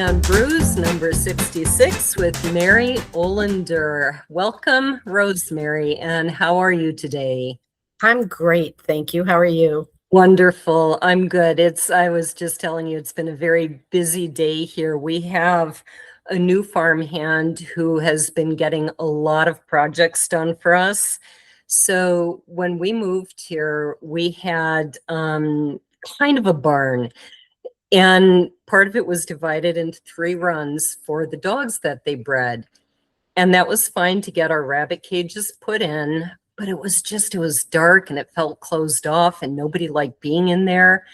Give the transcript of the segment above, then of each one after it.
and Brews number 66 with Mary Olender. Welcome, Rosemary, and how are you today? I'm great, thank you. How are you? Wonderful. I'm good. I was just telling you, it's been a very busy day here. We have a new farmhand who has been getting a lot of projects done for us. So when we moved here, we had kind of a barn. And part of it was divided into 3 runs for the dogs that they bred. And that was fine to get our rabbit cages put in, but it was dark and it felt closed off and nobody liked being in there.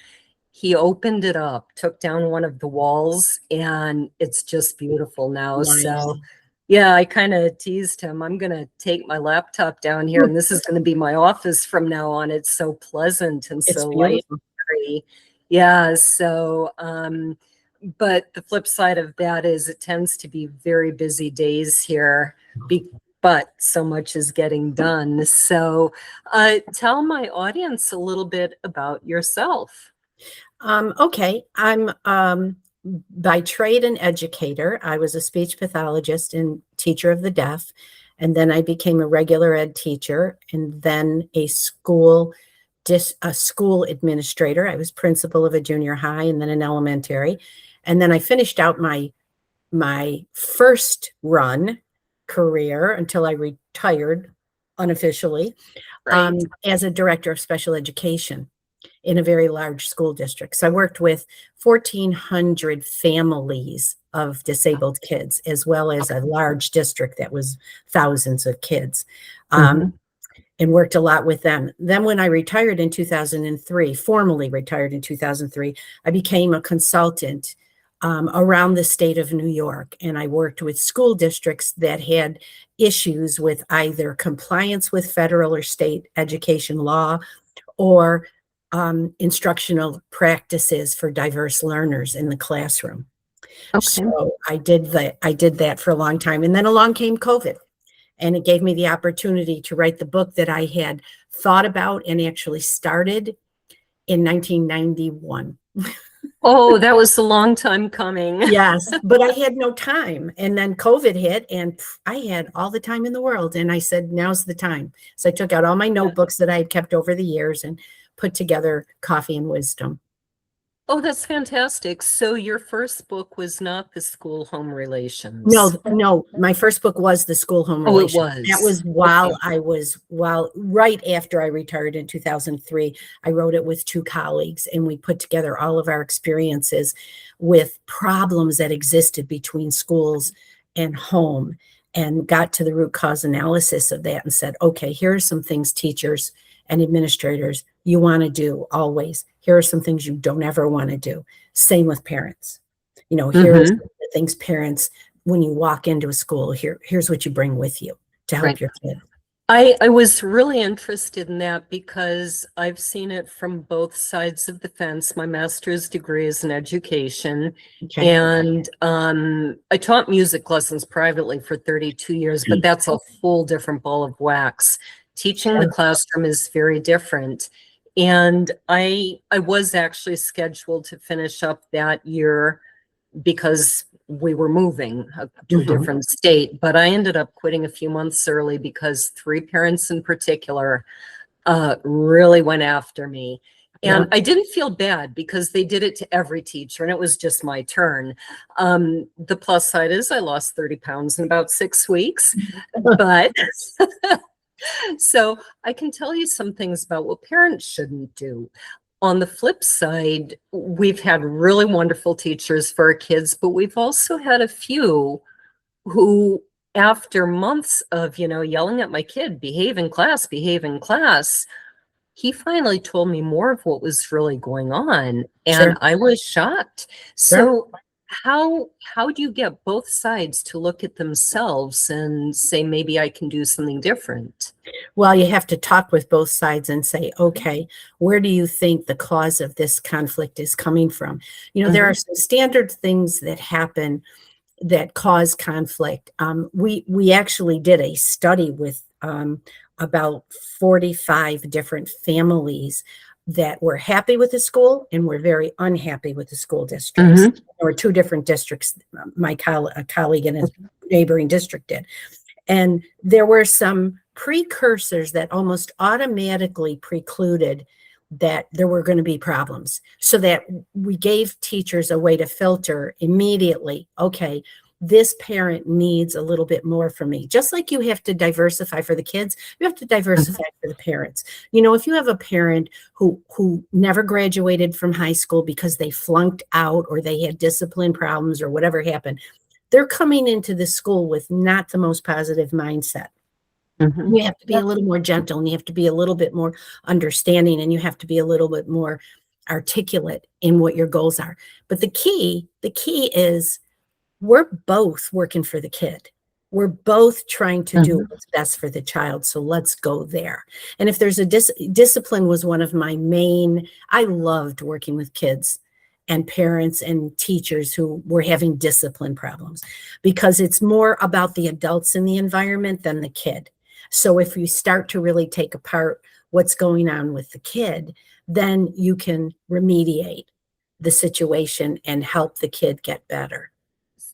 He opened it up, took down one of the walls, and it's just beautiful now. Nice. So yeah, I kind of teased him. I'm going to take my laptop down here and this is going to be my office from now on. It's so pleasant and It's so light beautiful. and airy. Yeah, but the flip side of that is it tends to be very busy days here, but so much is getting done. So tell my audience a little bit about yourself. Okay, I'm by trade an educator. I was a speech pathologist and teacher of the deaf, and then I became a regular ed teacher, and then a school administrator. I was principal of a junior high and then an elementary. And then I finished out my first run career until I retired unofficially, Right. as a director of special education in a very large school district. So I worked with 1,400 families of disabled kids, as well as a large district that was thousands of kids. And worked a lot with them. Then when I retired in 2003, formally retired in 2003, I became a consultant around the state of New York. And I worked with school districts that had issues with either compliance with federal or state education law or instructional practices for diverse learners in the classroom. Okay. So I did that for a long time. And then along came COVID. And it gave me the opportunity to write the book that I had thought about and actually started in 1991. Oh, that was a long time coming. Yes, but I had no time. And then COVID hit and I had all the time in the world. And I said, now's the time. So I took out all my notebooks that I had kept over the years and put together Coffee and Wisdom. Oh, that's fantastic. So your first book was not The School Home Relations. No, my first book was The School Home Relations. Oh, it was. That was right after I retired in 2003. I wrote it with 2 colleagues and we put together all of our experiences with problems that existed between schools and home and got to the root cause analysis of that and said, okay, here are some things teachers and administrators you want to do always. Here are some things you don't ever want to do. Same with parents. Here's the things parents, when you walk into a school, here's what you bring with you to help your kid. I was really interested in that because I've seen it from both sides of the fence. My master's degree is in education. Okay. And I taught music lessons privately for 32 years, but that's a whole different ball of wax. Teaching the classroom is very different. And I was actually scheduled to finish up that year because we were moving to a different state, but I ended up quitting a few months early because 3 parents in particular really went after me. And I didn't feel bad because they did it to every teacher and it was just my turn. The plus side is I lost 30 pounds in about 6 weeks, but so I can tell you some things about what parents shouldn't do. On the flip side, we've had really wonderful teachers for our kids, but we've also had a few who, after months of, yelling at my kid, behave in class, he finally told me more of what was really going on. And I was shocked. So how do you get both sides to look at themselves and say, maybe I can do something different? Well, you have to talk with both sides and say, okay, where do you think the cause of this conflict is coming from? There are some standard things that happen that cause conflict. We actually did a study with about 45 different families that were happy with the school and were very unhappy with the school districts. or two different districts. A colleague in a neighboring district did. And there were some precursors that almost automatically precluded that there were going to be problems, so that we gave teachers a way to filter immediately. Okay, this parent needs a little bit more from me. Just like you have to diversify for the kids, you have to diversify for the parents. You know, if you have a parent who never graduated from high school because they flunked out or they had discipline problems or whatever happened, they're coming into the school with not the most positive mindset. You have to be a little more gentle, and you have to be a little bit more understanding, and you have to be a little bit more articulate in what your goals are. But the key is we're both working for the kid. We're both trying to do what's best for the child. So let's go there. And if there's a discipline was one of my main, I loved working with kids and parents and teachers who were having discipline problems, because it's more about the adults in the environment than the kid. So if you start to really take apart what's going on with the kid, then you can remediate the situation and help the kid get better.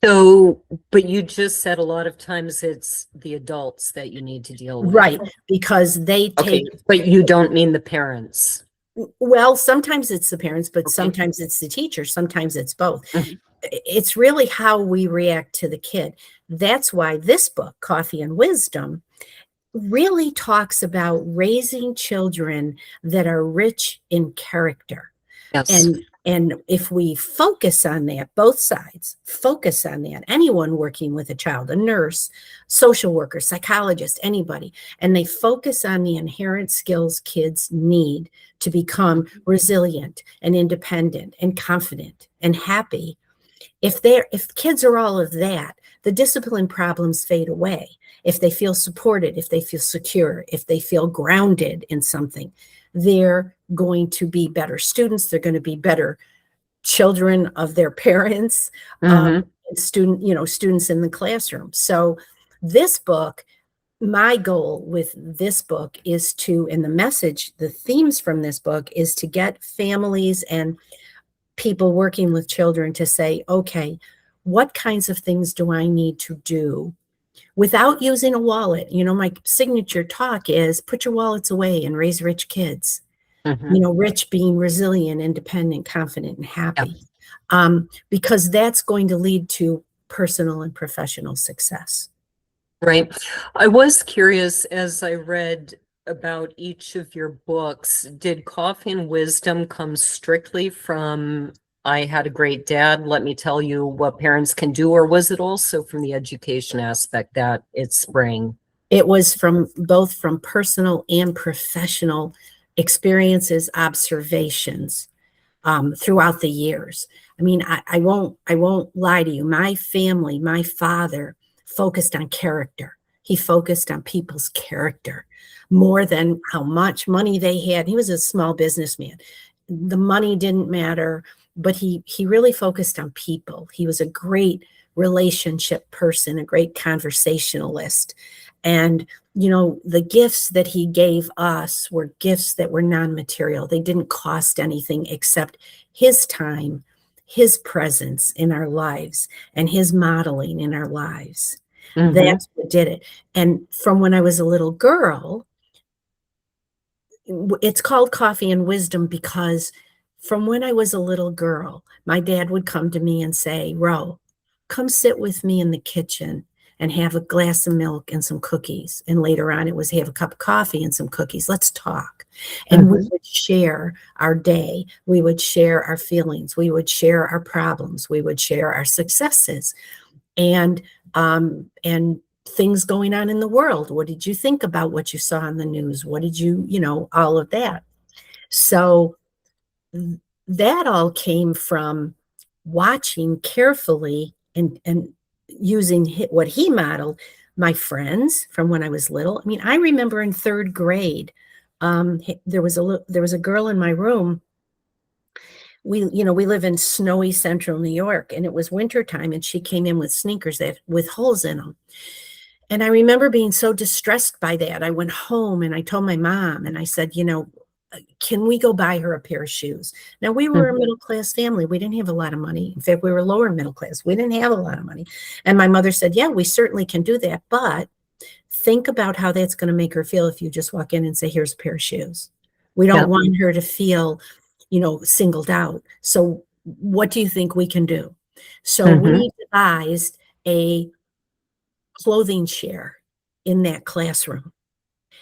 So, but you just said a lot of times it's the adults that you need to deal with. Right, because they take, but you don't mean the parents. well, sometimes it's the parents, but sometimes it's the teacher, sometimes it's both. It's really how we react to the kid. That's why this book, Coffee and Wisdom, really talks about raising children that are rich in character. Yes. And if we focus on that, both sides focus on that, anyone working with a child, a nurse, social worker, psychologist, anybody, and they focus on the inherent skills kids need to become resilient and independent and confident and happy. If kids are all of that, the discipline problems fade away. If they feel supported, if they feel secure, if they feel grounded in something, they're going to be better students. They're going to be better children of their parents, students in the classroom. So this book, my goal with this book is to, and the message, the themes from this book is to get families and people working with children to say, okay, what kinds of things do I need to do without using a wallet? You know, my signature talk is put your wallets away and raise rich kids. You know, rich being resilient, independent, confident, and happy, because that's going to lead to personal and professional success. Right. I was curious, as I read about each of your books, did Coffee and Wisdom come strictly from I had a great dad, let me tell you what parents can do, or was it also from the education aspect that it sprang? It was from both from personal and professional experiences, observations throughout the years. I mean, I won't lie to you. My family, my father focused on character. He focused on people's character more than how much money they had. He was a small businessman. The money didn't matter, but he really focused on people. He was a great relationship person, a great conversationalist. And, you know, the gifts that he gave us were gifts that were non-material. They didn't cost anything except his time, his presence in our lives, and his modeling in our lives. That's what did it. And from when I was a little girl, it's called Coffee and Wisdom because from when I was a little girl, my dad would come to me and say, Ro, come sit with me in the kitchen and have a glass of milk and some cookies. And later on, it was have a cup of coffee and some cookies. Let's talk. And we would share our day. We would share our feelings. We would share our problems. We would share our successes and things going on in the world. What did you think about what you saw on the news? What did you, all of that. So that all came from watching carefully and using what he modeled, my friends from when I was little. I mean, I remember in third grade, there was a girl in my room. We live in snowy central New York, and it was wintertime, and she came in with sneakers with holes in them. And I remember being so distressed by that. I went home and I told my mom, and I said, can we go buy her a pair of shoes? Now, we were a middle class family. We didn't have a lot of money. In fact, we were lower middle class. We didn't have a lot of money. And my mother said, yeah, we certainly can do that. But think about how that's going to make her feel if you just walk in and say, here's a pair of shoes. We don't want her to feel, singled out. So what do you think we can do? So we devised a clothing share in that classroom.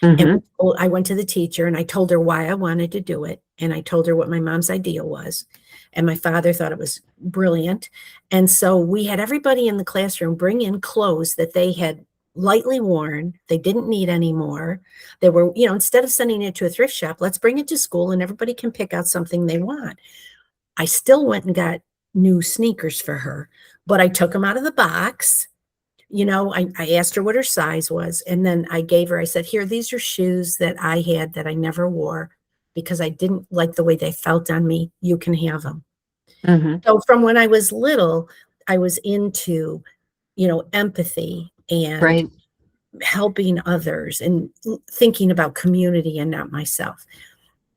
And I went to the teacher and I told her why I wanted to do it. And I told her what my mom's idea was. And my father thought it was brilliant. And so we had everybody in the classroom bring in clothes that they had lightly worn. They didn't need anymore. They were, instead of sending it to a thrift shop, let's bring it to school and everybody can pick out something they want. I still went and got new sneakers for her, but I took them out of the box. I asked her what her size was, and then I said, here, these are shoes that I had that I never wore because I didn't like the way they felt on me. You can have them. So from when I was little, I was into, empathy and helping others and thinking about community and not myself.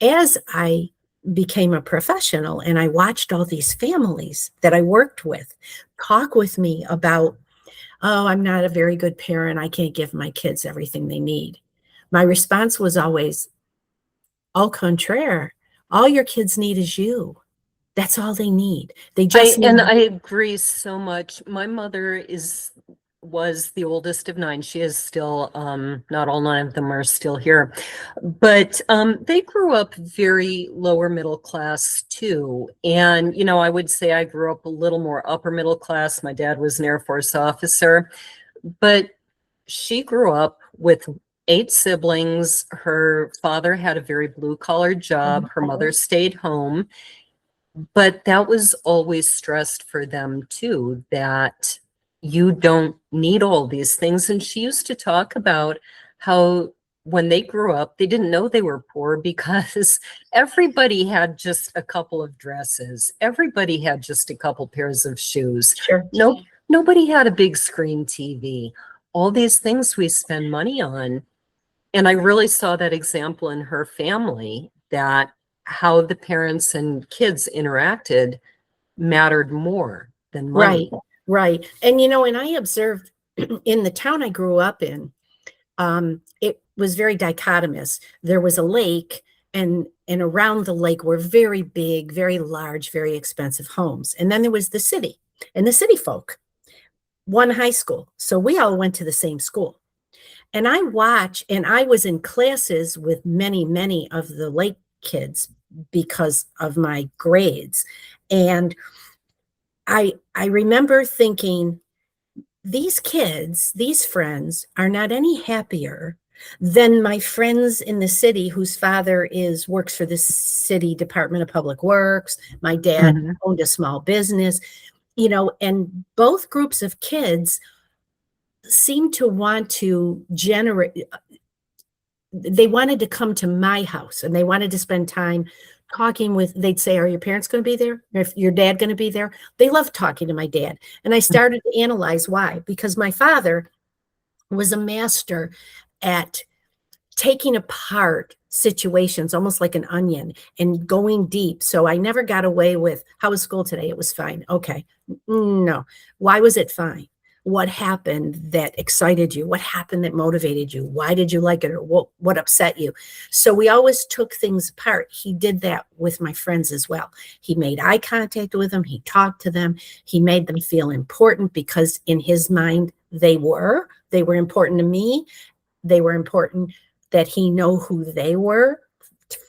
As I became a professional and I watched all these families that I worked with talk with me about, oh, I'm not a very good parent. I can't give my kids everything they need. My response was always, au contraire, all your kids need is you. That's all they need. They just need. And I agree so much. My mother was the oldest of 9. She is still, not all 9 of them are still here, but they grew up very lower middle class too. And, I would say I grew up a little more upper middle class. My dad was an Air Force officer, but she grew up with 8 siblings. Her father had a very blue collar job. Her mother stayed home, but that was always stressed for them too, that you don't need all these things. And she used to talk about how when they grew up, they didn't know they were poor because everybody had just a couple of dresses. Everybody had just a couple pairs of shoes. Sure. Nobody had a big screen TV. All these things we spend money on. And I really saw that example in her family, that how the parents and kids interacted mattered more than money. Right. And, and I observed in the town I grew up in, it was very dichotomous. There was a lake, and around the lake were very big, very large, very expensive homes. And then there was the city and the city folk, one high school. So we all went to the same school. And I was in classes with many, many of the lake kids because of my grades. And I remember thinking, these kids, these friends are not any happier than my friends in the city whose father works for the city Department of Public Works. My dad owned a small business, and both groups of kids seemed to want to they wanted to come to my house and they wanted to spend time talking they'd say, are your parents going to be there? Or your dad going to be there? They loved talking to my dad. And I started to analyze why, because my father was a master at taking apart situations almost like an onion and going deep. So I never got away with, how was school today? It was fine. Okay. No. Why was it fine? What happened that excited you? What happened that motivated you? Why did you like it? Or what upset you? So we always took things apart. He did that with my friends as well. He made eye contact with them. He talked to them. He made them feel important because in his mind, they were important to me. They were important that he know who they were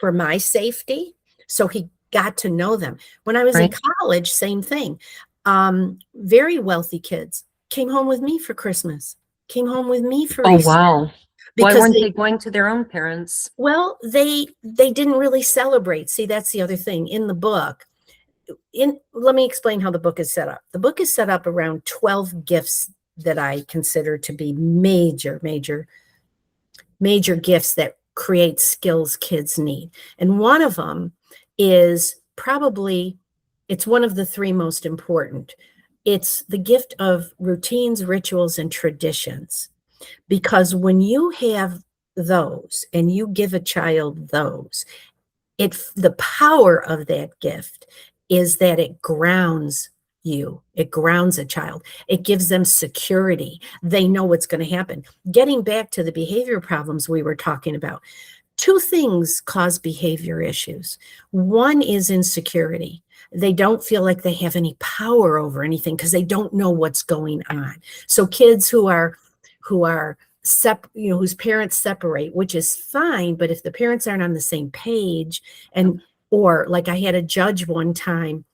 for my safety. So he got to know them. When I was in college, same thing. Very wealthy kids came home with me for Christmas, came home with me for Easter. Wow. Why weren't they going to their own parents? Well, they didn't really celebrate. See, that's the other thing in the book. Let me explain how the book is set up. The book is set up around 12 gifts that I consider to be major gifts that create skills kids need. And one of them is it's one of the 3 most important. It's the gift of routines, rituals, and traditions. Because when you have those and you give a child those, The power of that gift is that it grounds you. It grounds a child. It gives them security. They know what's going to happen. Getting back to the behavior problems we were talking about, two things cause behavior issues. One is insecurity. They don't feel like they have any power over anything because they don't know what's going on. So kids who are whose parents separate, which is fine, but if the parents aren't on the same page, and or like I had a judge one time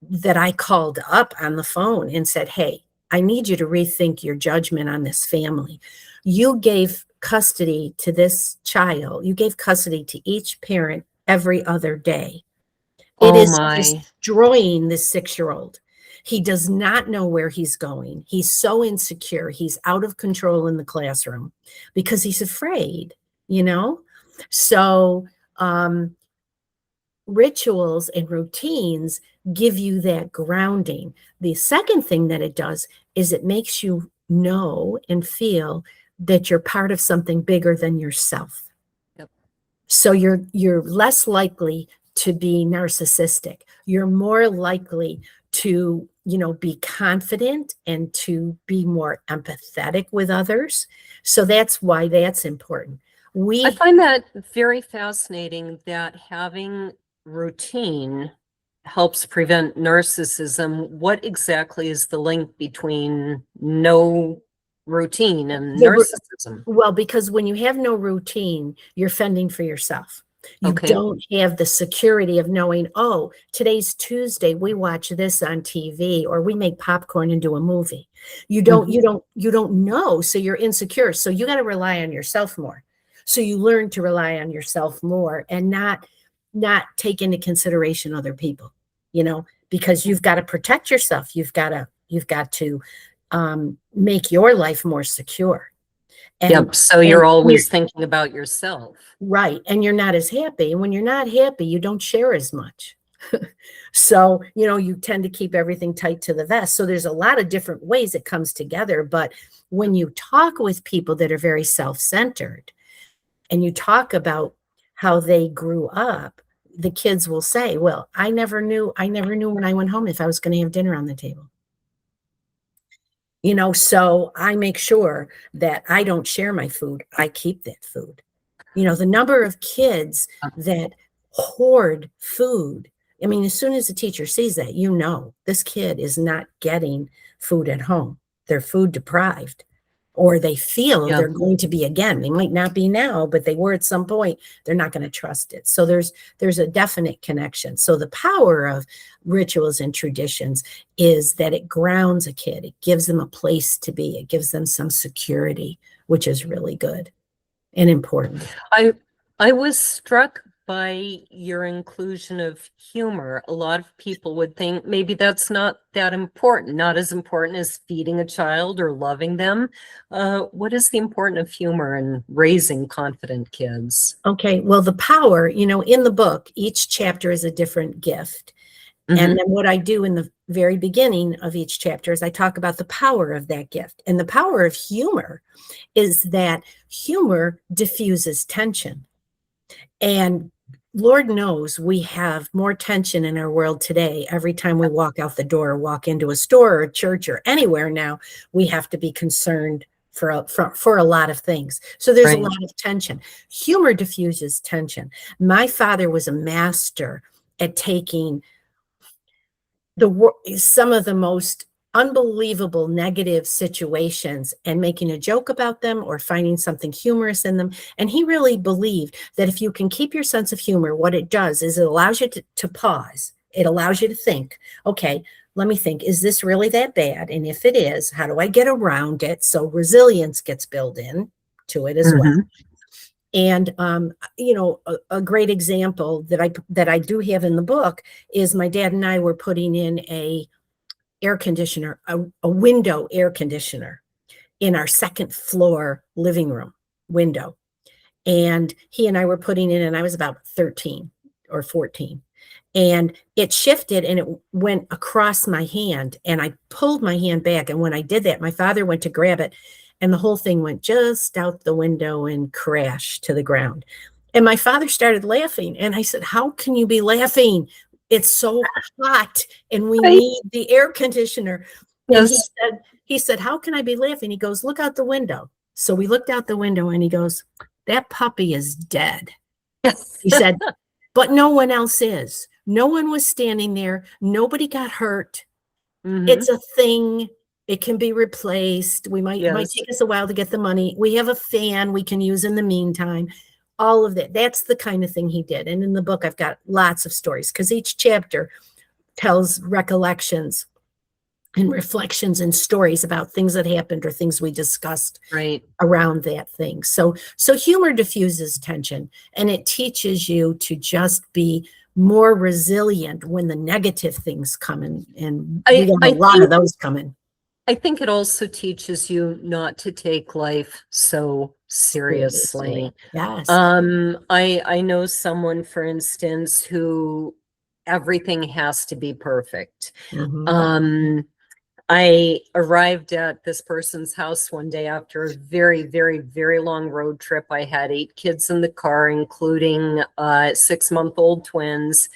that I called up on the phone and said, "Hey, I need you to rethink your judgment on this family. You gave custody to this child. You gave custody to each parent every other day. It Oh is my. destroying this 6-year-old. He does not know where he's going. He's so insecure. He's out of control in the classroom because he's afraid, you know? So, rituals and routines give you that grounding. The second thing that it does is it makes you know and feel that you're part of something bigger than yourself. Yep. So you're less likely to be narcissistic. You're more likely to, be confident and to be more empathetic with others. So that's why that's important. I find that very fascinating that having routine helps prevent narcissism. What exactly is the link between no routine and narcissism? Well, because when you have no routine, you're fending for yourself. You Okay. don't have the security of knowing, oh, today's Tuesday, we watch this on TV, or we make popcorn and do a movie. You don't know, so you're insecure. So you got to rely on yourself more. So you learn to rely on yourself more and not take into consideration other people, because you've got to protect yourself. You've got to make your life more secure. Yep. So you're always thinking about yourself. Right. And you're not as happy. And when you're not happy, you don't share as much. So, you tend to keep everything tight to the vest. So there's a lot of different ways it comes together. But when you talk with people that are very self-centered and you talk about how they grew up, the kids will say, well, I never knew when I went home if I was going to have dinner on the table. So I make sure that I don't share my food. I keep that food. The number of kids that hoard food. I mean, as soon as the teacher sees that, this kid is not getting food at home. They're food deprived, or they feel they're going to be again. They might not be now, but they were at some point. They're not going to trust it. So there's a definite connection. So the power of rituals and traditions is that it grounds a kid. It gives them a place to be. It gives them some security, which is really good and important. I was struck by your inclusion of humor. A lot of people would think maybe that's not that important, not as important as feeding a child or loving them. What is the importance of humor in raising confident kids? Okay, well, the power, in the book, each chapter is a different gift. And then what I do in the very beginning of each chapter is I talk about the power of that gift. And the power of humor is that humor diffuses tension. And Lord knows we have more tension in our world today. Every time we walk out the door, walk into a store or a church or anywhere now, we have to be concerned for a lot of things. So there's a lot of tension. Humor diffuses tension. My father was a master at taking some of the most unbelievable negative situations and making a joke about them or finding something humorous in them. And he really believed that if you can keep your sense of humor, what it does is it allows you to pause. It allows you to think, okay, let me think, is this really that bad? And if it is, how do I get around it? So resilience gets built in to it as well. And, a great example that I do have in the book is my dad and I were putting in a air conditioner, a window air conditioner in our second floor living room window. And he and I were putting in, and I was about 13 or 14. And it shifted and it went across my hand, and I pulled my hand back. And when I did that, my father went to grab it, and the whole thing went just out the window and crashed to the ground. And my father started laughing. And I said, how can you be laughing? It's so hot and we Right. need the air conditioner. And Yes. he said, how can I be laughing? He goes, look out the window. So we looked out the window and he goes, that puppy is dead. Yes. He said, but no one else is. No one was standing there. Nobody got hurt. It's a thing. It can be replaced. It might Yes. take us a while to get the money. We have a fan we can use in the meantime. All of that. That's the kind of thing he did. And in the book, I've got lots of stories because each chapter tells recollections and reflections and stories about things that happened or things we discussed Right. around that thing. So humor diffuses tension and it teaches you to just be more resilient when the negative things come in, and we have a lot of those coming. I think it also teaches you not to take life so seriously. Yes. I know someone, for instance, who everything has to be perfect. I arrived at this person's house one day after a very, very, very long road trip. I had 8 kids in the car, including 6-month-old twins.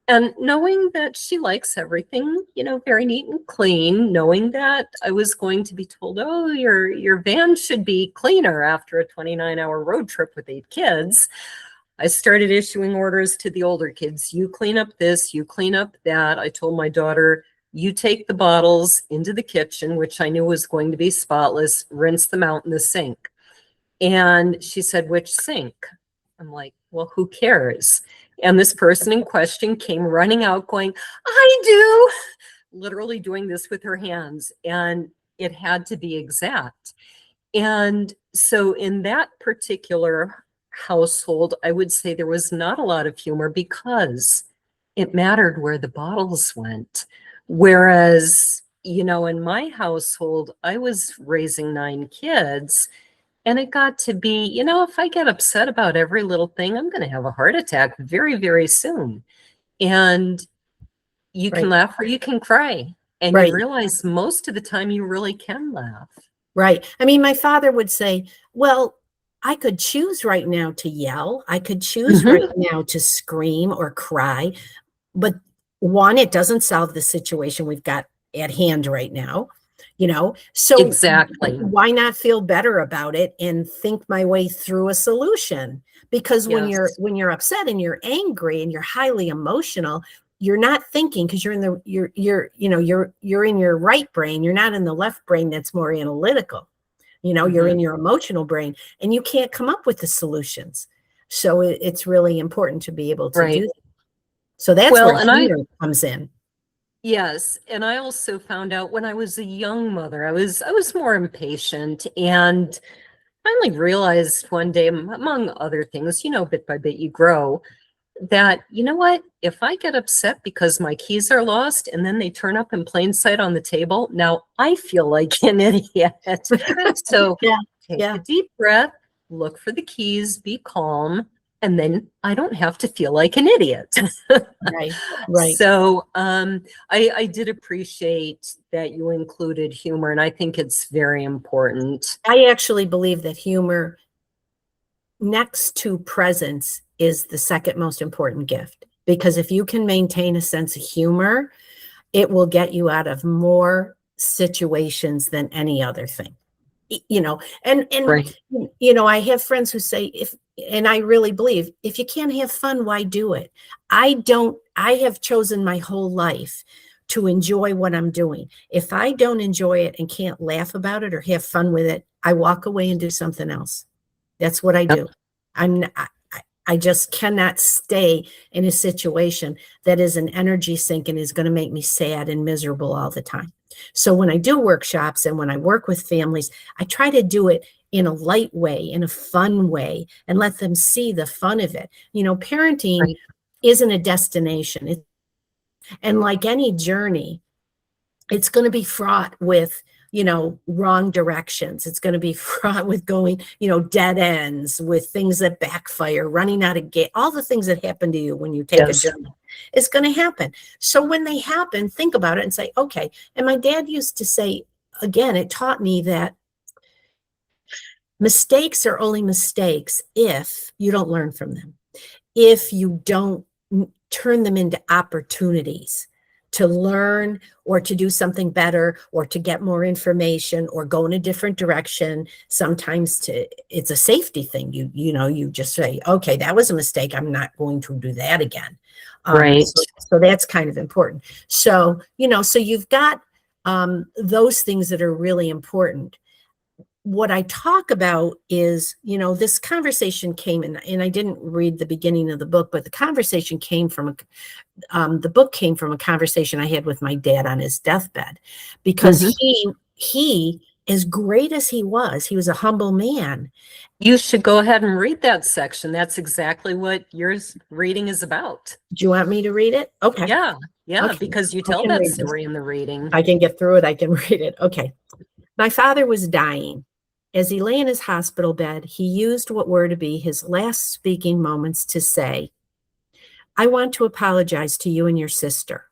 And knowing that she likes everything, very neat and clean, knowing that I was going to be told, oh, your van should be cleaner after a 29-hour road trip with 8 kids, I started issuing orders to the older kids. You clean up this, you clean up that. I told my daughter, you take the bottles into the kitchen, which I knew was going to be spotless, rinse them out in the sink. And she said, which sink? I'm like, well, who cares? And this person in question came running out going, I do, literally doing this with her hands. And it had to be exact. And so in that particular household, I would say there was not a lot of humor because it mattered where the bottles went. Whereas, in my household, I was raising 9 kids. And it got to be, if I get upset about every little thing, I'm going to have a heart attack very, very soon. And you can laugh or you can cry. And you realize most of the time you really can laugh. Right. I mean, my father would say, well, I could choose right now to yell. I could choose right now to scream or cry. But one, it doesn't solve the situation we've got at hand right now. So exactly. Why not feel better about it and think my way through a solution? Because when you're upset and you're angry and you're highly emotional, you're not thinking because you're in your right brain. You're not in the left brain that's more analytical. You're in your emotional brain and you can't come up with the solutions. So it's really important to be able to do that. So that's where humor comes in. Yes. And I also found out when I was a young mother, I was more impatient and finally realized one day, among other things, bit by bit you grow, that, what, if I get upset because my keys are lost and then they turn up in plain sight on the table, now I feel like an idiot. So take a deep breath, look for the keys, be calm, and then I don't have to feel like an idiot. Right. So I did appreciate that you included humor, and I think it's very important. I actually believe that humor next to presence is the second most important gift, because if you can maintain a sense of humor, it will get you out of more situations than any other thing. I have friends who say, and I really believe, if you can't have fun, why do it? I have chosen my whole life to enjoy what I'm doing. If I don't enjoy it and can't laugh about it or have fun with it, I walk away and do something else. That's what I do. I just cannot stay in a situation that is an energy sink and is going to make me sad and miserable all the time. So when I do workshops and when I work with families, I try to do it in a light way, in a fun way, and let them see the fun of it. Parenting isn't a destination. And like any journey, it's going to be fraught with, wrong directions. It's going to be fraught with going, dead ends, with things that backfire, running out of gas, all the things that happen to you when you take a journey. It's going to happen. So when they happen, think about it and say, okay. And my dad used to say, again, it taught me that Mistakes are only mistakes if you don't learn from them, if you don't turn them into opportunities to learn or to do something better or to get more information or go in a different direction. Sometimes it's a safety thing. You just say, okay, that was a mistake. I'm not going to do that again. Right. So that's kind of important. So, so you've got those things that are really important. What I talk about is, this conversation came in, and I didn't read the beginning of the book, but the conversation came from the book came from a conversation I had with my dad on his deathbed, because he, as great as he was a humble man. You should go ahead and read that section. That's exactly what your reading is about. Do you want me to read it? Okay. Yeah, Okay. because you tell that story in the reading. I can get through it. I can read it. Okay. My father was dying. As he lay in his hospital bed, he used what were to be his last speaking moments to say, "I want to apologize to you and your sister."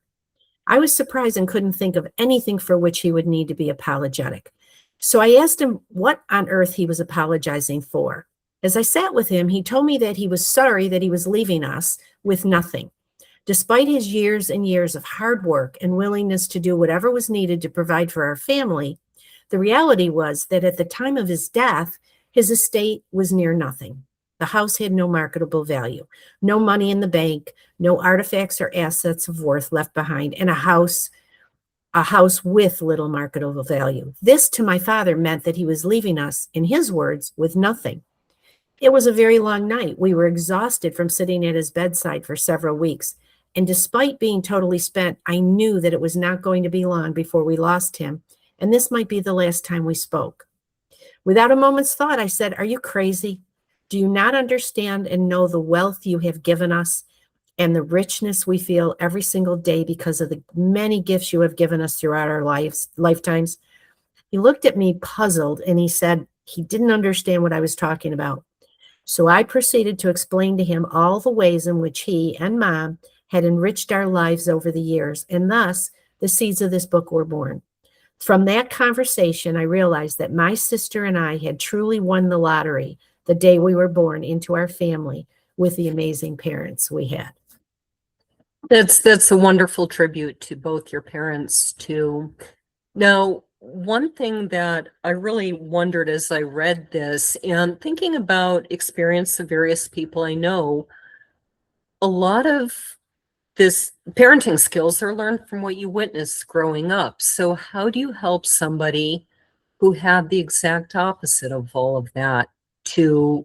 I was surprised and couldn't think of anything for which he would need to be apologetic. So I asked him what on earth he was apologizing for. As I sat with him, he told me that he was sorry that he was leaving us with nothing. Despite his years and years of hard work and willingness to do whatever was needed to provide for our family, the reality was that at the time of his death, his estate was near nothing. The house had no marketable value, no money in the bank, no artifacts or assets of worth left behind, and a house with little marketable value. This, to my father, meant that he was leaving us, in his words, with nothing. It was a very long night. We were exhausted from sitting at his bedside for several weeks. And despite being totally spent, I knew that it was not going to be long before we lost him, and this might be the last time we spoke. Without a moment's thought, I said, "Are you crazy? Do you not understand and know the wealth you have given us and the richness we feel every single day because of the many gifts you have given us throughout our lifetimes?" He looked at me puzzled, and he said he didn't understand what I was talking about. So I proceeded to explain to him all the ways in which he and Mom had enriched our lives over the years, and thus the seeds of this book were born. From that conversation, I realized that my sister and I had truly won the lottery the day we were born into our family with the amazing parents we had. That's a wonderful tribute to both your parents too. Now, one thing that I really wondered as I read this and thinking about experience of various people I know, a lot of this parenting skills are learned from what you witnessed growing up. So how do you help somebody who had the exact opposite of all of that to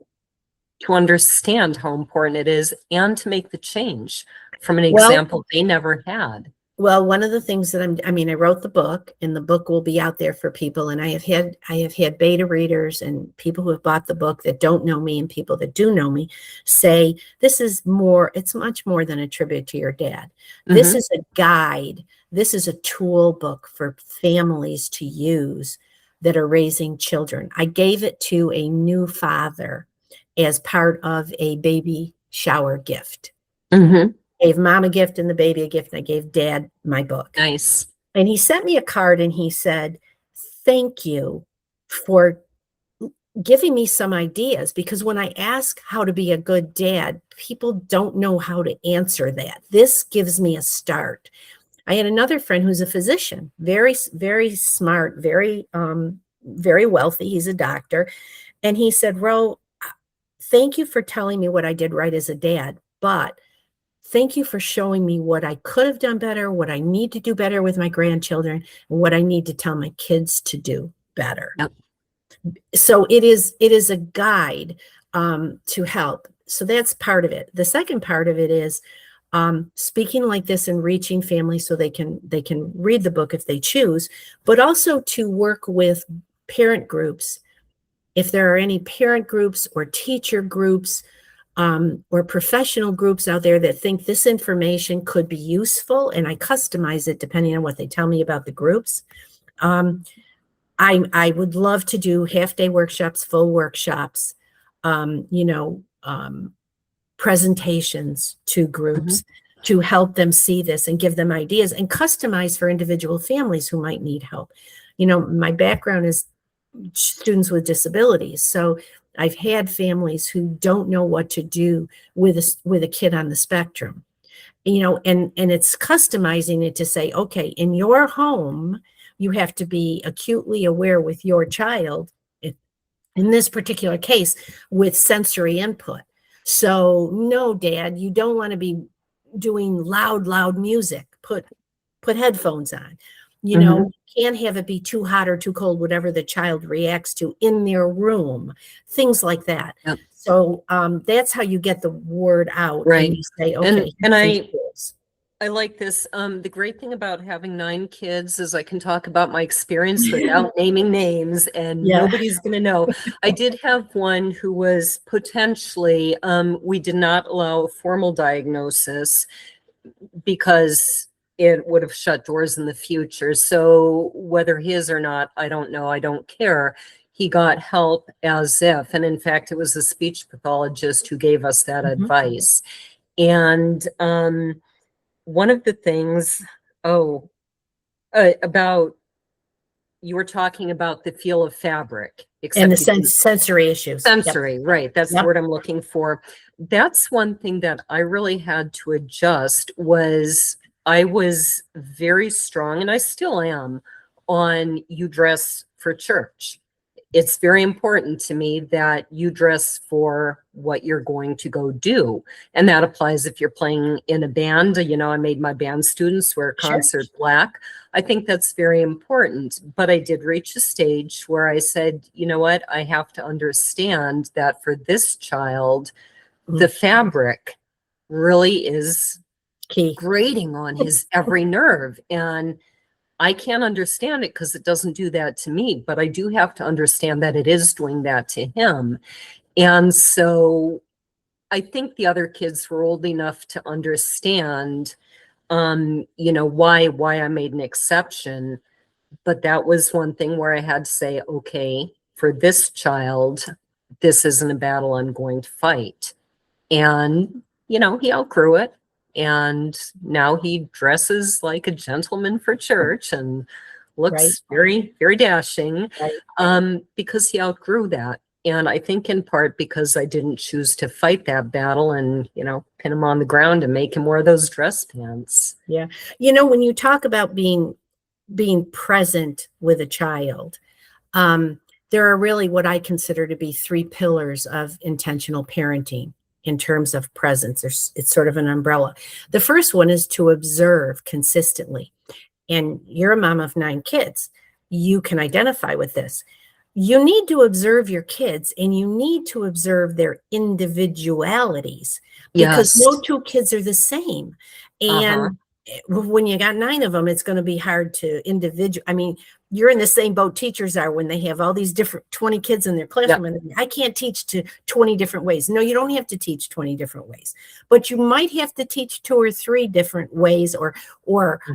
understand how important it is and to make the change from an example they never had? Well, one of the things that I wrote the book, and the book will be out there for people. And I have had beta readers and people who have bought the book that don't know me and people that do know me say, it's much more than a tribute to your dad. This is a guide. This is a tool book for families to use that are raising children. I gave it to a new father as part of a baby shower gift. Gave Mom a gift and the baby a gift, and I gave Dad my book. Nice. And he sent me a card and he said, "Thank you for giving me some ideas," because when I ask how to be a good dad, people don't know how to answer that. This gives me a start. I had another friend who's a physician, very, very smart, very, very wealthy. He's a doctor. And he said, "Ro, thank you for telling me what I did right as a dad, but thank you for showing me what I could have done better, what I need to do better with my grandchildren, and what I need to tell my kids to do better." Yep. So it is a guide to help. So that's part of it. The second part of it is speaking like this and reaching families so they can read the book if they choose, but also to work with parent groups. If there are any parent groups or teacher groups or professional groups out there that think this information could be useful, and I customize it depending on what they tell me about the groups. I would love to do half-day workshops, full workshops, presentations to groups to help them see this and give them ideas and customize for individual families who might need help. My background is students with disabilities. So I've had families who don't know what to do with a kid on the spectrum, and it's customizing it to say, okay, in your home, you have to be acutely aware with your child, in this particular case, with sensory input. So no, Dad, you don't want to be doing loud music. Put headphones on. Can't have it be too hot or too cold, whatever the child reacts to in their room, things like that. Yep. So that's how you get the word out, Right. and you say, okay, and I like this. The great thing about having 9 kids is I can talk about my experience without naming names, and nobody's going to know. I did have one who was potentially, we did not allow a formal diagnosis because it would have shut doors in the future. So whether his or not, I don't know. I don't care. He got help as if, and in fact, it was a speech pathologist who gave us that advice. And one of the things, about, you were talking about the feel of fabric. And the sensory issues. Sensory, right. That's the word I'm looking for. That's one thing that I really had to adjust. Was I was very strong, and I still am, on you dress for church. It's very important to me that you dress for what you're going to go do. And that applies if you're playing in a band. I made my band students wear concert black. I think that's very important. But I did reach a stage where I said, you know what? I have to understand that for this child, the fabric really is grating on his every nerve. And I can't understand it because it doesn't do that to me, but I do have to understand that it is doing that to him. And so I think the other kids were old enough to understand, why I made an exception. But that was one thing where I had to say, okay, for this child, this isn't a battle I'm going to fight. And, he outgrew it. And now he dresses like a gentleman for church and looks very, very dashing, because he outgrew that. And I think in part because I didn't choose to fight that battle and, pin him on the ground and make him wear those dress pants. Yeah. When you talk about being present with a child, there are really what I consider to be 3 pillars of intentional parenting. In terms of presence, it's sort of an umbrella. The first one is to observe consistently. And you're a mom of 9 kids. You can identify with this. You need to observe your kids, and you need to observe their individualities, because no 2 kids are the same. And when you got 9 of them, it's going to be hard to you're in the same boat teachers are when they have all these different 20 kids in their classroom. And I can't teach to 20 different ways. No, you don't have to teach 20 different ways, but you might have to teach 2 or 3 different ways, or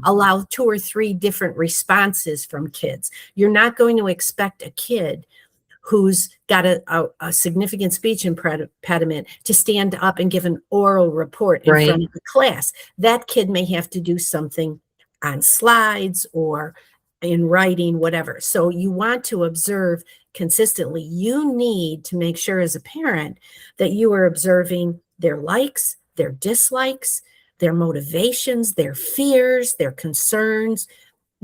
allow 2 or 3 different responses from kids. You're not going to expect a kid who's got a significant speech impediment to stand up and give an oral report in front of the class. That kid may have to do something on slides or in writing, whatever. So you want to observe consistently. You need to make sure as a parent that you are observing their likes, their dislikes, their motivations, their fears, their concerns.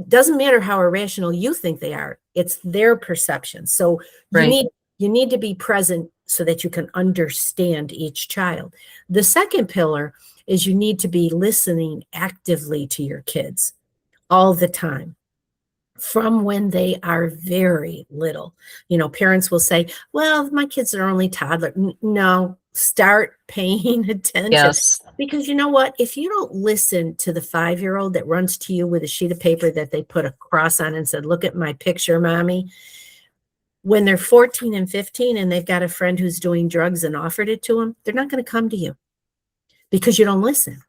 Doesn't matter how irrational you think they are, it's their perception. So you need to be present so that you can understand each child. The second pillar is you need to be listening actively to your kids all the time, from when they are very little. Parents will say, well, my kids are only toddler. No, start paying attention. Yes. Because you know what? If you don't listen to the 5-year-old that runs to you with a sheet of paper that they put a cross on and said, look at my picture, mommy. When they're 14 and 15 and they've got a friend who's doing drugs and offered it to them, they're not going to come to you because you don't listen.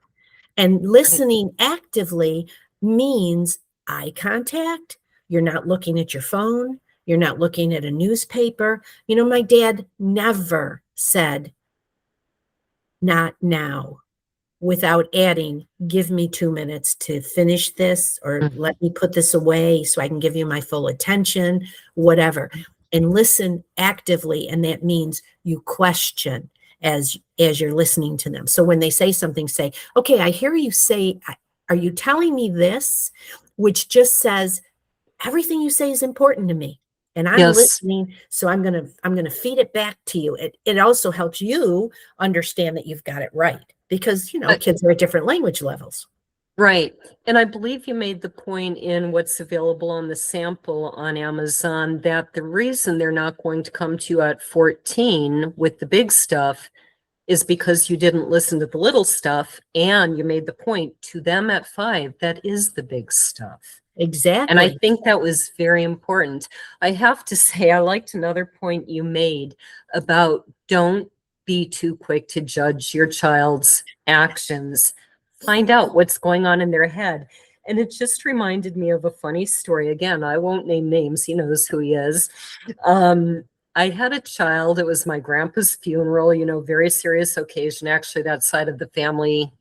And listening actively means eye contact. You're not looking at your phone. You're not looking at a newspaper. My dad never said, not now, without adding, give me 2 minutes to finish this, or let me put this away so I can give you my full attention, whatever. and listen actively. And that means you question as you're listening to them. So when they say something, say, okay, I hear you say, are you telling me this? Which just says, everything you say is important to me. And I'm Yes. listening, so I'm gonna feed it back to you. It also helps you understand that you've got it right, because kids are at different language levels. Right. And I believe you made the point in what's available on the sample on Amazon that the reason they're not going to come to you at 14 with the big stuff is because you didn't listen to the little stuff, and you made the point to them at 5, that is the big stuff. And I Exactly. think that was very important. I have to say, I liked another point you made about don't be too quick to judge your child's actions. Find out what's going on in their head. And it just reminded me of a funny story. Again, I won't name names. He knows who he is. I had a child. It was my grandpa's funeral, very serious occasion. Actually, that side of the family.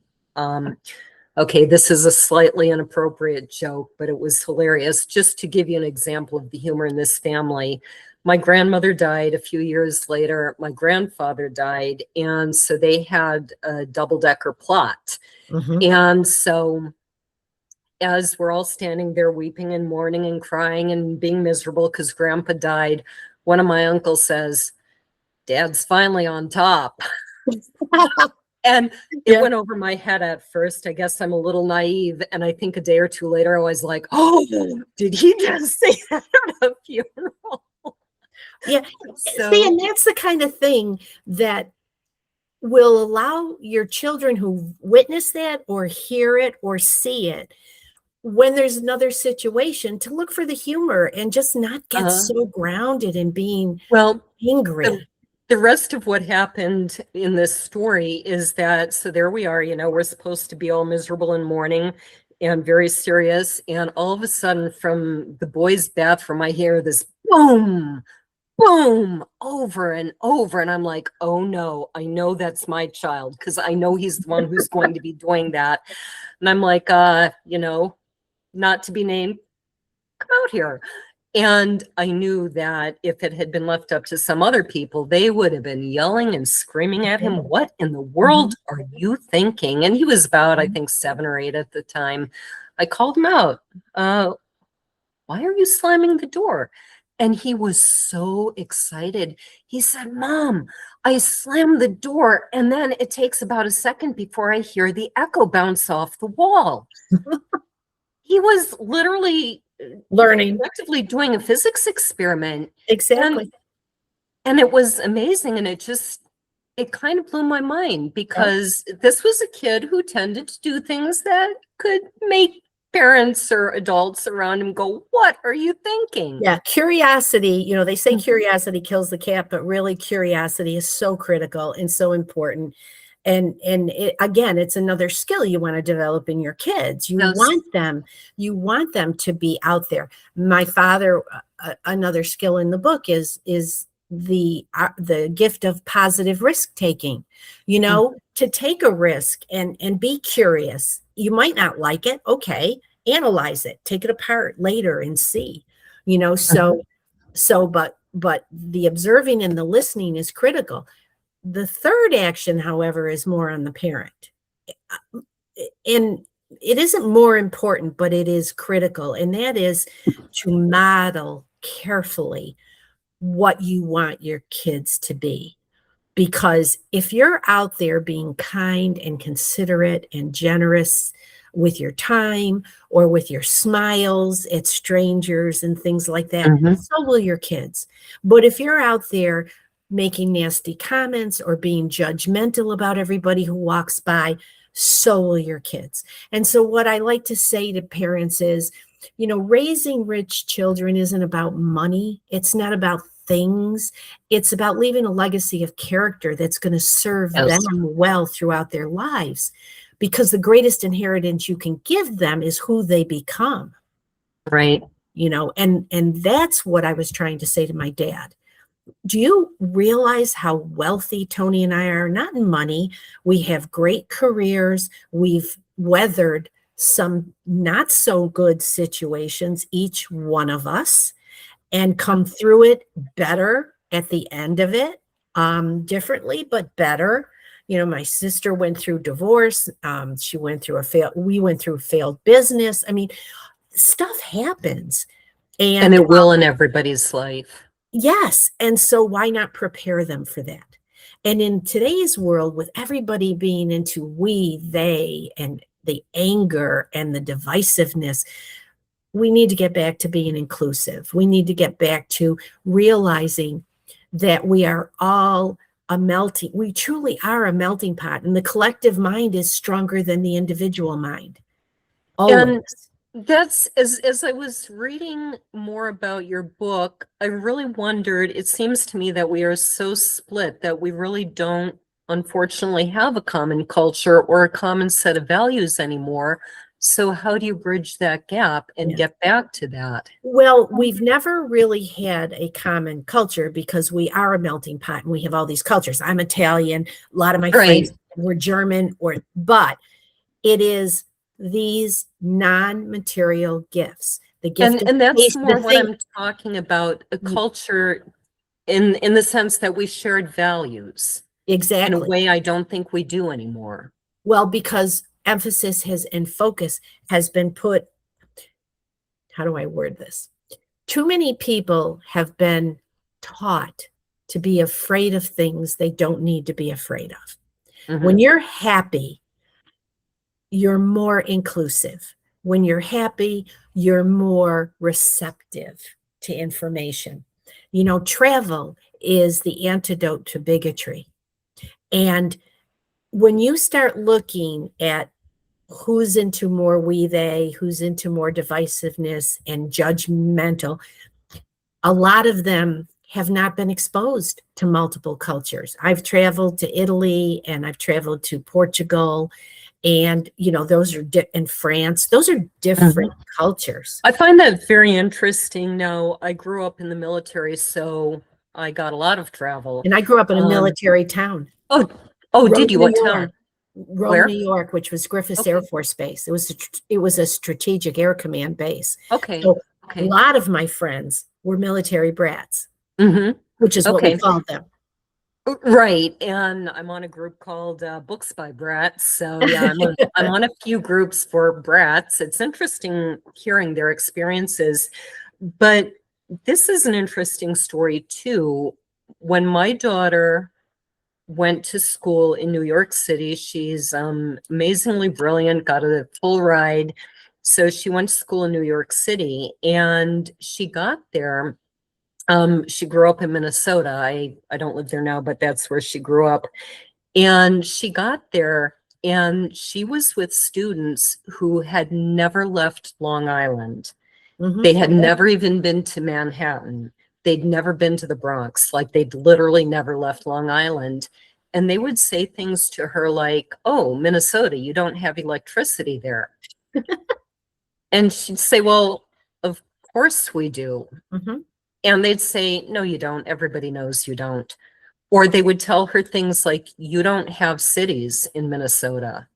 Okay, this is a slightly inappropriate joke, but it was hilarious. Just to give you an example of the humor in this family, my grandmother died a few years later. My grandfather died. And so they had a double-decker plot. Mhm. And so as we're all standing there weeping and mourning and crying and being miserable because grandpa died, one of my uncles says, Dad's finally on top. And it Yeah. went over my head at first. I guess I'm a little naive. And I think a day or two later, I was like, oh, did he just say that at a funeral? Yeah. See, So, and that's the kind of thing that will allow your children who witness that or hear it or see it, when there's another situation, to look for the humor and just not get so grounded in being well, angry. the rest of what happened in this story is that, so there we are, we're supposed to be all miserable and mourning and very serious. And all of a sudden, from the boys' bathroom, I hear this boom, boom, over and over. And I'm like, oh no, I know that's my child, because I know he's the one who's going to be doing that. And I'm like, not to be named, come out here. And I knew that if it had been left up to some other people, they would have been yelling and screaming at him. What in the world are you thinking? And he was about, I think, 7 or 8 at the time. I called him out. Why are you slamming the door? And he was so excited. He said, Mom, I slammed the door, and then it takes about a second before I hear the echo bounce off the wall. He was literally Learning. effectively doing a physics experiment. Exactly. And it was amazing. And it kind of blew my mind, because this was a kid who tended to do things that could make parents or adults around him go, what are you thinking? Yeah, curiosity, they say curiosity kills the cat, but really curiosity is so critical and so important. And again, it's another skill you want to develop in your kids. You Yes. want them to be out there. My father, another skill in the book is the gift of positive risk taking. To take a risk and be curious. You might not like it. Okay, analyze it, take it apart later and see. But the observing and the listening is critical. The third action, however, is more on the parent. And it isn't more important, but it is critical. And that is to model carefully what you want your kids to be. Because if you're out there being kind and considerate and generous with your time or with your smiles at strangers and things like that, so will your kids. But if you're out there making nasty comments or being judgmental about everybody who walks by, so will your kids. And so what I like to say to parents is, raising rich children isn't about money. It's not about things. It's about leaving a legacy of character that's going to serve them well throughout their lives, because the greatest inheritance you can give them is who they become. Right. And that's what I was trying to say to my dad. Do you realize how wealthy Tony and I are? Not in money. We have great careers. We've weathered some not so good situations, each one of us. and come through it better at the end of it, differently, but better. You know, my sister went through divorce. She went through we went through failed business. I mean, stuff happens. And it will in everybody's life. Yes. And so why not prepare them for that? And in today's world, with everybody being into we, they, and the anger and the divisiveness, we need to get back to being inclusive. We need to get back to realizing that we are all we truly are a melting pot, and the collective mind is stronger than the individual mind. Always. And that's, as I was reading more about your book, I really wondered, it seems to me that we are so split that we really don't, unfortunately, have a common culture or a common set of values anymore. So how do you bridge that gap and get back to that? Well, we've never really had a common culture because we are a melting pot and we have all these cultures. I'm Italian. A lot of my friends were German, but it is these non-material gifts. The gift and that's more what I'm talking about, a culture in the sense that we shared values. Exactly. In a way I don't think we do anymore. Well, because emphasis and focus has been put, how do I word this? Too many people have been taught to be afraid of things they don't need to be afraid of. Mm-hmm. When you're happy, you're more inclusive. When you're happy, you're more receptive to information. You know, travel is the antidote to bigotry. And when you start looking at who's into more we, they, who's into more divisiveness and judgmental, a lot of them have not been exposed to multiple cultures. I've traveled to Italy and I've traveled to Portugal, and, you know, those are in France. Those are different cultures. I find that very interesting. Now, I grew up in the military, so I got a lot of travel. And I grew up in a military town. Oh, did you? What town? Rome, New York, which was Griffiths Air Force Base. It was a strategic air command base. Okay. So a lot of my friends were military brats, which is what we called them. Right. And I'm on a group called Books by Brats. So yeah, I'm on a few groups for brats. It's interesting hearing their experiences. But this is an interesting story too. When my daughter went to school in New York City, she's amazingly brilliant, got a full ride. So she went to school in New York City, and she got there. She grew up in Minnesota. I don't live there now, but that's where she grew up. And she got there and she was with students who had never left Long Island. They had never even been to Manhattan. They'd never been to the Bronx. Like, they'd literally never left Long Island. And they would say things to her like, "Oh, Minnesota, you don't have electricity there." And she'd say, "Well, of course we do." And they'd say, "No, you don't. Everybody knows you don't." Or they would tell her things like, "You don't have cities in Minnesota."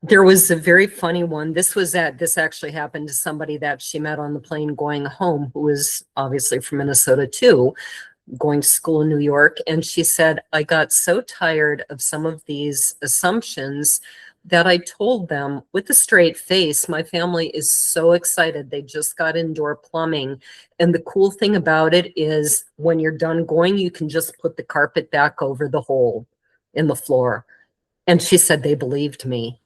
There was a very funny one. This actually happened to somebody that she met on the plane going home, who was obviously from Minnesota too, going to school in New York. And she said, "I got so tired of some of these assumptions that I told them with a straight face, my family is so excited. They just got indoor plumbing. And the cool thing about it is when you're done going, you can just put the carpet back over the hole in the floor." And she said they believed me.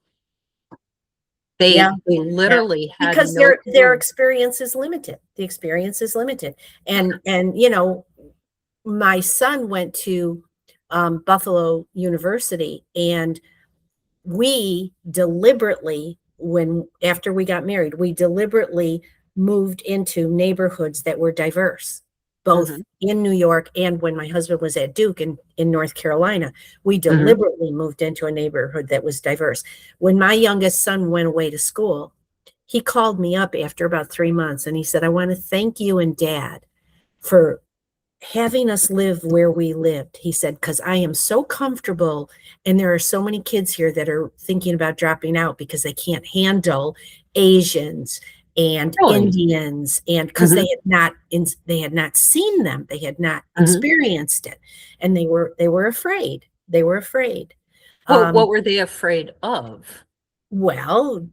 They literally had because their experience is limited. The experience is limited. And you know, my son went to Buffalo University, and we deliberately, after we got married, we deliberately moved into neighborhoods that were diverse, both in New York and when my husband was at Duke in North Carolina. We deliberately moved into a neighborhood that was diverse. When my youngest son went away to school, he called me up after about 3 months and he said, "I want to thank you and Dad for having us live where we lived." He said, "because I am so comfortable, and there are so many kids here that are thinking about dropping out because they can't handle Asians and Really? Indians, and because Hmm. they had not seen them, they had not Hmm. experienced it, and they were afraid. They were afraid. What Um, were they afraid of? well,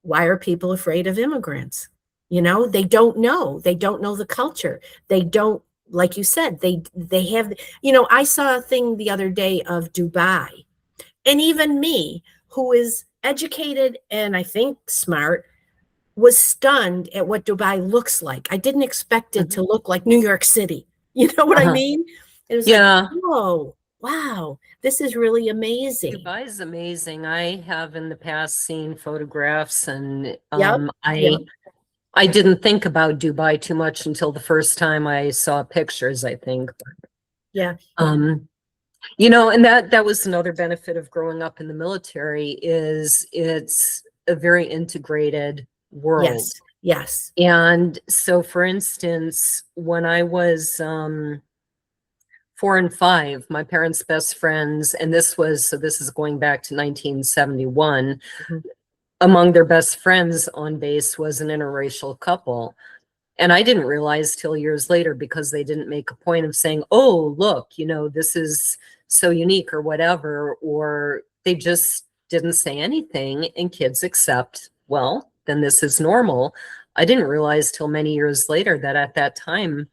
why are people afraid of immigrants? You know, they don't know. They don't know the culture. They don't, like you said, they have, you know, I saw a thing the other day of Dubai. And even me, who is educated and I think smart, was stunned at what Dubai looks like. I didn't expect it Mhm. to look like New York City. You know what I Uh-huh. mean? It was like, Yeah, whoa, wow, this is really amazing. Dubai is amazing. I have in the past seen photographs, and Yep. Yep. I didn't think about Dubai too much until the first time I saw pictures, I think. Yeah. Um, and that was another benefit of growing up in the military is it's a very integrated world. Yes. Yes. And so, for instance, when I was 4 and 5, my parents' best friends, and this is going back to 1971, Mhm. among their best friends on base was an interracial couple. And I didn't realize till years later because they didn't make a point of saying, oh, look, this is so unique or whatever, or they just didn't say anything and kids accept, well, then this is normal. I didn't realize till many years later that at that time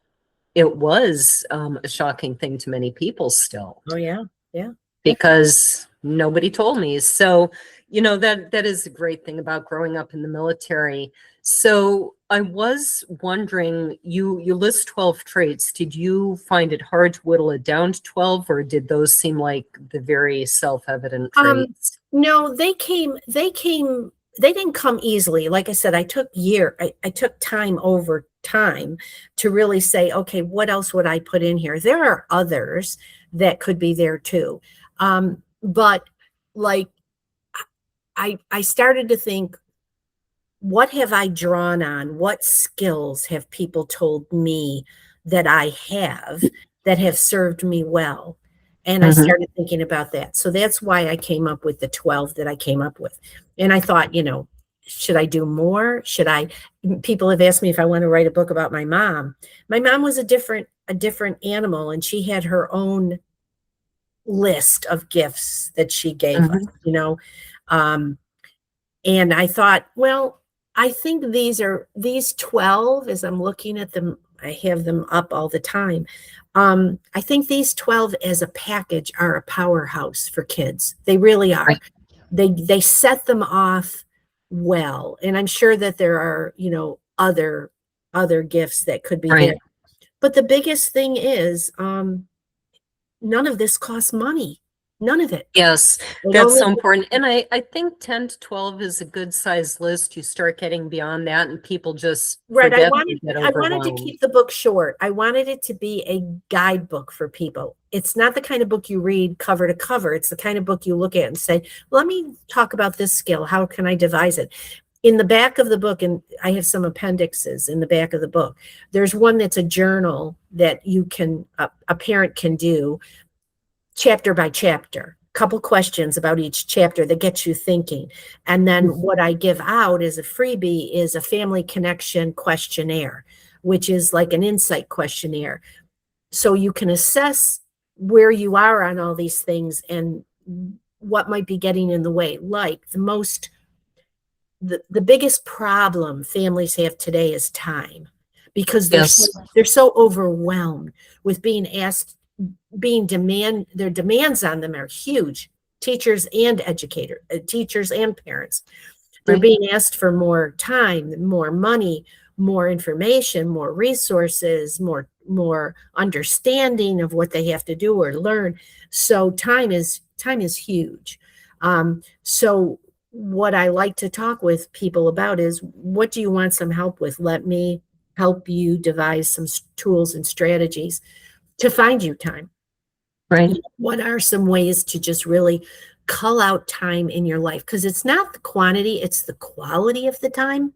it was a shocking thing to many people still Oh yeah. Yeah. because nobody told me. So, that is a great thing about growing up in the military. So, I was wondering, you list 12 traits. Did you find it hard to whittle it down to 12, or did those seem like the very self-evident traits? No, they didn't come easily. Like I said, I took time over time to really say, okay, what else would I put in here? There are others that could be there too. But like I started to think, what have I drawn on? What skills have people told me that I have that have served me well? And I Mhm. started thinking about that. So that's why I came up with the 12 that I came up with. And I thought, should I do more? People have asked me if I want to write a book about my mom. My mom was a different animal, and she had her own list of gifts that she gave us, Mhm. Um, and I thought, well, I think these 12, as I'm looking at them, I have them up all the time. I think these 12 as a package are a powerhouse for kids. They really are. Right. They set them off well. And I'm sure that there are, other gifts that could be there. Right. But the biggest thing is none of this costs money. None of it. Yes, It that's only so important. And I think 10 to 12 is a good size list. You start getting beyond that and people just Right. forget or get I wanted to overwhelmed. keep the book short. I wanted it to be a guidebook for people. It's not the kind of book you read cover to cover. It's the kind of book you look at and say, let me talk about this skill. How can I devise it? In the back of the book, and I have some appendixes in the back of the book, there's one that's a journal that a parent can do chapter by chapter, couple questions about each chapter that gets you thinking. And then Mhm. what I give out as a freebie is a family connection questionnaire, which is like an insight questionnaire. So you can assess where you are on all these things and what might be getting in the way. Like the biggest problem families have today is time, because Yes. they're so overwhelmed with their demands on them are huge. Teachers and parents, they're Right. being asked for more time, more money, more information, more resources, more understanding of what they have to do or learn. So time is huge. So what I like to talk with people about is, what do you want some help with? Let me help you devise some tools and strategies to find you time. Right. What are some ways to just really cull out time in your life? Because it's not the quantity, it's the quality of the time.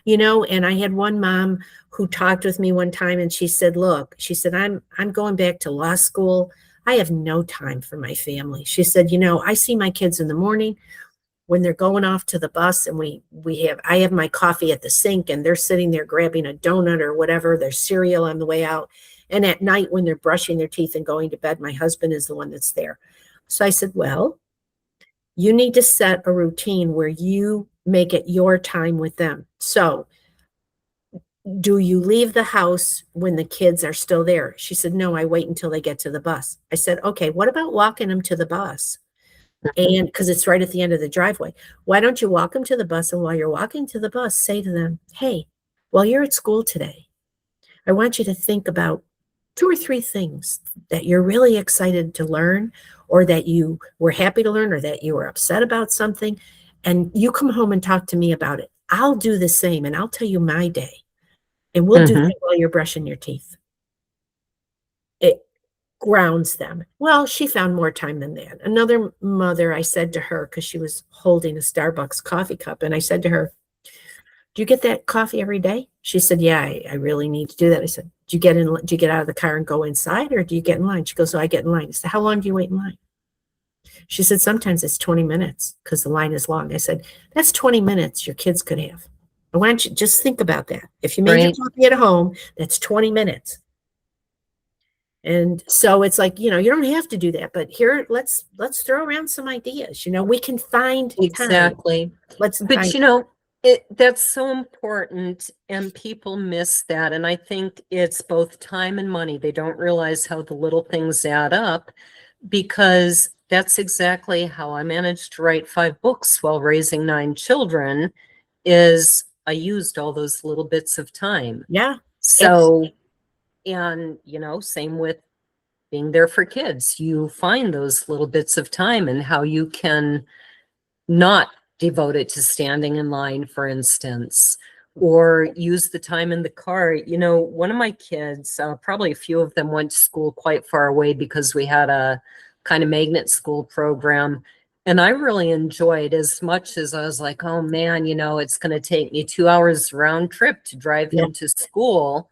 And I had one mom who talked with me one time, and she said, look, she said, I'm going back to law school. I have no time for my family. She said, I see my kids in the morning. when they're going off to the bus and I have my coffee at the sink and they're sitting there grabbing a donut or whatever, their cereal on the way out. And at night when they're brushing their teeth and going to bed, my husband is the one that's there. So I said, well, you need to set a routine where you make it your time with them. So do you leave the house when the kids are still there? She said, no, I wait until they get to the bus. I said, okay, what about walking them to the bus? And because it's right at the end of the driveway, why don't you walk them to the bus? And while you're walking to the bus, say to them, hey, while you're at school today, I want you to think about 2 or 3 things that you're really excited to learn, or that you were happy to learn, or that you were upset about something. And you come home and talk to me about it. I'll do the same, and I'll tell you my day. And we'll do that while you're brushing your teeth. It grounds them. Well, she found more time than that. Another mother, I said to her, because she was holding a Starbucks coffee cup, and I said to her, do you get that coffee every day? She said, yeah, I really need to do that. I said, do you get out of the car and go inside, or do you get in line? She goes, oh, I get in line. I said, how long do you wait in line? She said, sometimes it's 20 minutes because the line is long. I said, that's 20 minutes your kids could have. I want you to just think about that. If you made your coffee at home, that's 20 minutes. And so it's like, you don't have to do that, but here, let's throw around some ideas. We can find Exactly. Time. But that's so important, and people miss that. And I think it's both time and money. They don't realize how the little things add up, because that's exactly how I managed to write 5 books while raising 9 children, is I used all those little bits of time. Yeah. So, and, same with being there for kids. You find those little bits of time and how you can not devote it to standing in line, for instance, or use the time in the car. One of my kids, probably a few of them, went to school quite far away because we had a kind of magnet school program. And I really enjoyed, as much as I was like, oh man, it's going to take me 2 hours round trip to drive him to school.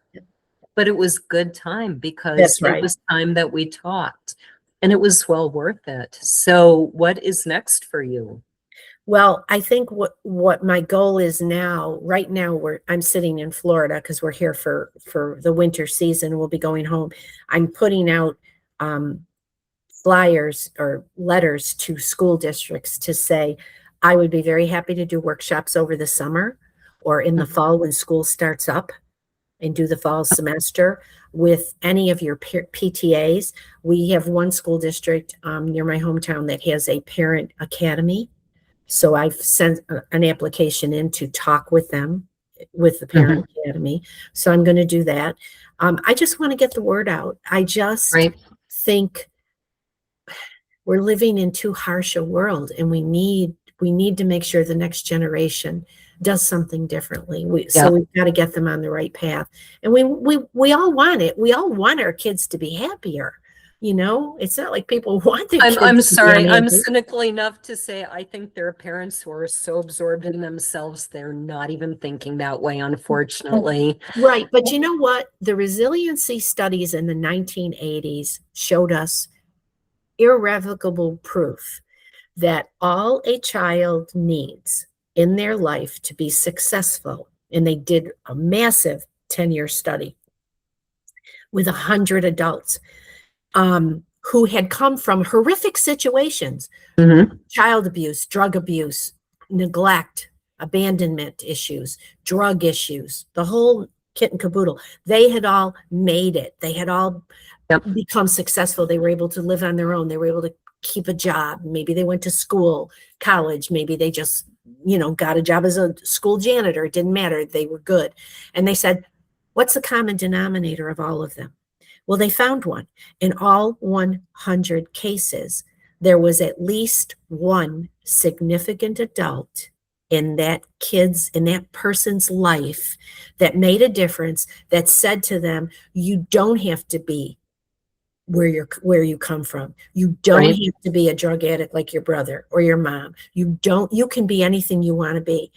But it was good time because it was time that we talked, and it was well worth it. So what is next for you? Well, I think what my goal is now, right now, I'm sitting in Florida because we're here for the winter season. We'll be going home. I'm putting out flyers or letters to school districts to say, I would be very happy to do workshops over the summer or in the fall when school starts up, and do the fall semester with any of your PTAs. We have one school district near my hometown that has a parent academy. So I've sent an application in to talk with them, with the parent academy. So I'm going to do that. I just want to get the word out. I just think we're living in too harsh a world, and we need to make sure the next generation does something differently. So we've got to get them on the right path. And we all want it. We all want our kids to be happier. It's not like people want their kids I'm to sorry. be I'm unhappy. cynical enough to say I think there are parents who are so absorbed in themselves, they're not even thinking that way, unfortunately. Right. But you know what? The resiliency studies in the 1980s showed us irrevocable proof that all a child needs in their life to be successful, and they did a massive 10-year study with 100 adults who had come from horrific situations, child abuse, drug abuse, neglect, abandonment issues, drug issues, the whole kit and caboodle. They had all made it. They had all become successful. They were able to live on their own. They were able to keep a job. Maybe they went to school, college. Maybe they just, got a job as a school janitor. It didn't matter. They were good. And they said, what's the common denominator of all of them? Well, they found one. In all 100 cases, there was at least one significant adult in that person's life that made a difference, that said to them, you don't have to be where you come from. You don't have to be a drug addict like your brother or your mom. You can be anything you want to be.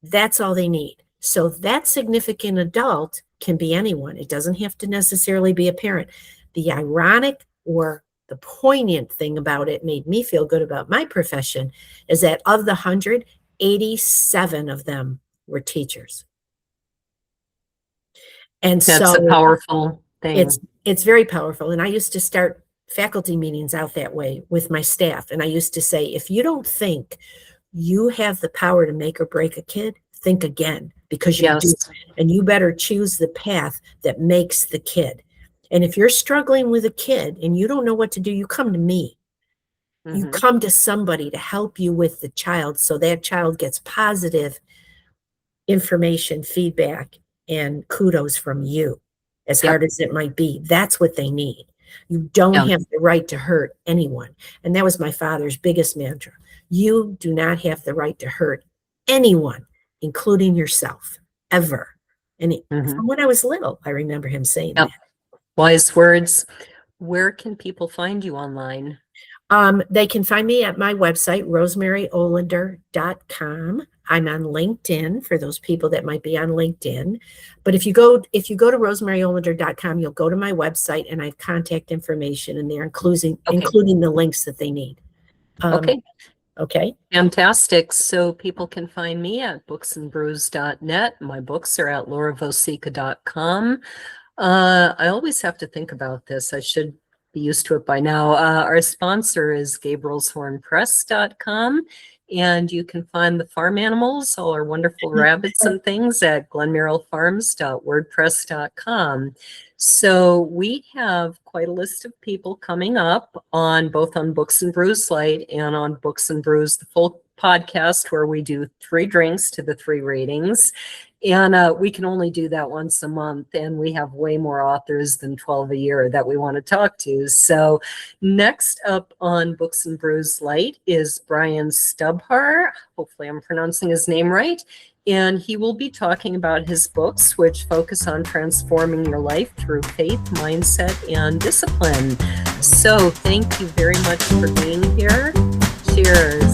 That's all they need. So that significant adult can be anyone. It doesn't have to necessarily be a parent. The ironic or the poignant thing about it made me feel good about my profession is that of the 100, 87 of them were teachers. And That's a so powerful thing. it's very powerful. And I used to start faculty meetings out that way with my staff. And I used to say, if you don't think you have the power to make or break a kid, think again, because you do. Yes. And you better choose the path that makes the kid. And if you're struggling with a kid and you don't know what to do, you come to me. You come to somebody to help you with the child so that child gets positive information, feedback, and kudos from you, as hard as it might be. That's what they need. You don't have the right to hurt anyone. And that was my father's biggest mantra. You do not have the right to hurt anyone, including yourself, ever. And from when I was little, I remember him saying that. Wise words. Where can people find you online? They can find me at my website, rosemaryolender.com. I'm on LinkedIn for those people that might be on LinkedIn. But if you go to rosemaryolender.com, you'll go to my website and I have contact information in there, including the links that they need. Okay. Fantastic. So people can find me at booksandbrews.net. My books are at lauravosica.com. I always have to think about this. I should be used to it by now. Our sponsor is gabrielshornpress.com. And you can find the farm animals, all our wonderful rabbits and things, at glenmerrillfarms.wordpress.com. So we have quite a list of people coming up on both on Books and Brews Light and on Books and Brews, the full podcast, where we do 3 drinks to the 3 ratings. And we can only do that once a month. And we have way more authors than 12 a year that we want to talk to. So next up on Books and Brews Light is Brian Stubhar. Hopefully I'm pronouncing his name right. And he will be talking about his books, which focus on transforming your life through faith, mindset, and discipline. So thank you very much for being here. Cheers.